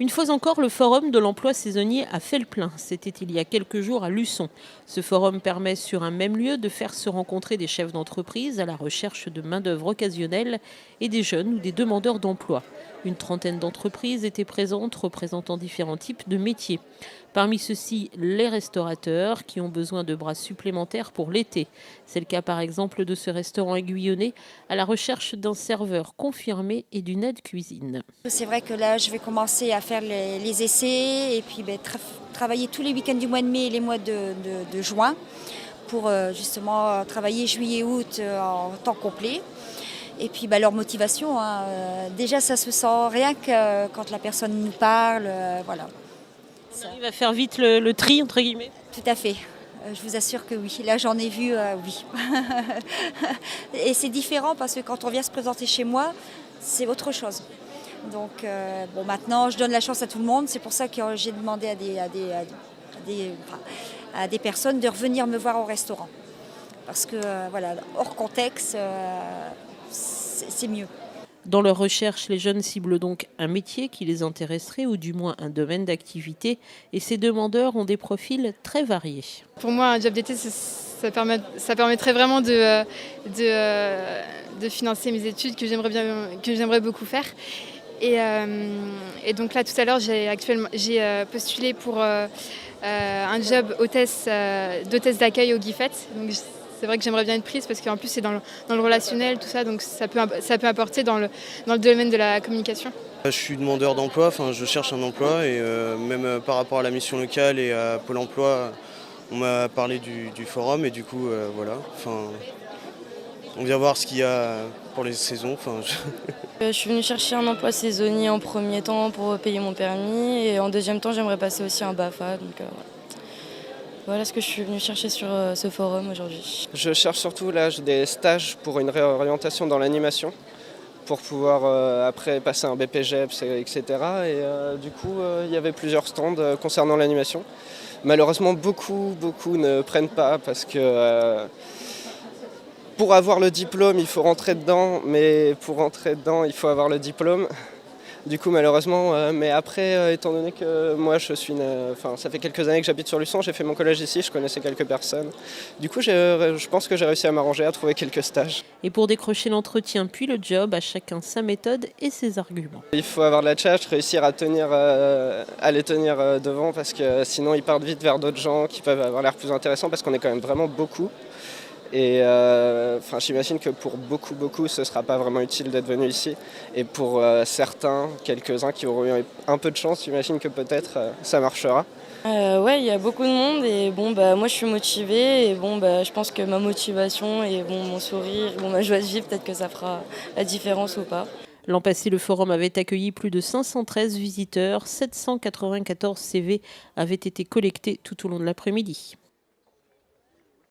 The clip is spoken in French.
Une fois encore, le forum de l'emploi saisonnier a fait le plein. C'était il y a quelques jours à Luçon. Ce forum permet sur un même lieu de faire se rencontrer des chefs d'entreprise à la recherche de main-d'œuvre occasionnelle et des jeunes ou des demandeurs d'emploi. Une trentaine d'entreprises étaient présentes représentant différents types de métiers. Parmi ceux-ci, les restaurateurs qui ont besoin de bras supplémentaires pour l'été. C'est le cas par exemple de ce restaurant aiguillonné à la recherche d'un serveur confirmé et d'une aide cuisine. C'est vrai que là, je vais commencer à faire les essais et puis travailler tous les week-ends du mois de mai et les mois de juin pour justement travailler juillet-août en temps complet. Et puis leur motivation, hein, déjà ça se sent rien que quand la personne nous parle, voilà. On arrive à faire vite le tri, entre guillemets. Tout à fait. Je vous assure que oui. Là, j'en ai vu, oui. Et c'est différent parce que quand on vient se présenter chez moi, c'est autre chose. Donc, bon, maintenant, je donne la chance à tout le monde. C'est pour ça que j'ai demandé à des personnes de revenir me voir au restaurant. Parce que, voilà, hors contexte, c'est mieux. Dans leur recherche, les jeunes ciblent donc un métier qui les intéresserait ou du moins un domaine d'activité. Et ces demandeurs ont des profils très variés. Pour moi, un job d'été, ça permettrait vraiment de financer mes études que j'aimerais beaucoup faire. Et donc là, tout à l'heure, j'ai postulé pour un job d'hôtesse d'accueil au Guifette. Donc c'est vrai que j'aimerais bien être prise parce qu'en plus c'est dans le relationnel, tout ça, donc ça peut apporter dans le domaine de la communication. Je suis demandeur d'emploi, je cherche un emploi et même par rapport à la mission locale et à Pôle emploi, on m'a parlé du forum et du coup voilà. On vient voir ce qu'il y a pour les saisons. Je suis venue chercher un emploi saisonnier en premier temps pour payer mon permis et en deuxième temps j'aimerais passer aussi un BAFA. Donc, voilà ce que je suis venue chercher sur ce forum aujourd'hui. Je cherche surtout là des stages pour une réorientation dans l'animation pour pouvoir après passer un BPGEPS, etc. Et du coup, il y avait plusieurs stands concernant l'animation. Malheureusement, beaucoup ne prennent pas parce que pour avoir le diplôme, il faut rentrer dedans, mais pour rentrer dedans, il faut avoir le diplôme. Du coup, malheureusement, mais après, étant donné que moi, ça fait quelques années que j'habite sur Luçon, j'ai fait mon collège ici, je connaissais quelques personnes. Du coup, je pense que j'ai réussi à m'arranger, à trouver quelques stages. Et pour décrocher l'entretien puis le job, à chacun sa méthode et ses arguments. Il faut avoir de la tchatch, réussir à les tenir devant, parce que sinon, ils partent vite vers d'autres gens qui peuvent avoir l'air plus intéressants, parce qu'on est quand même vraiment beaucoup. Et j'imagine que pour beaucoup, ce ne sera pas vraiment utile d'être venu ici. Et pour certains, quelques-uns qui auront eu un peu de chance, j'imagine que peut-être ça marchera. Ouais, il y a beaucoup de monde et moi je suis motivée et je pense que ma motivation et mon sourire, ma joie de vivre, peut-être que ça fera la différence ou pas. L'an passé, le forum avait accueilli plus de 513 visiteurs. 794 CV avaient été collectés tout au long de l'après-midi.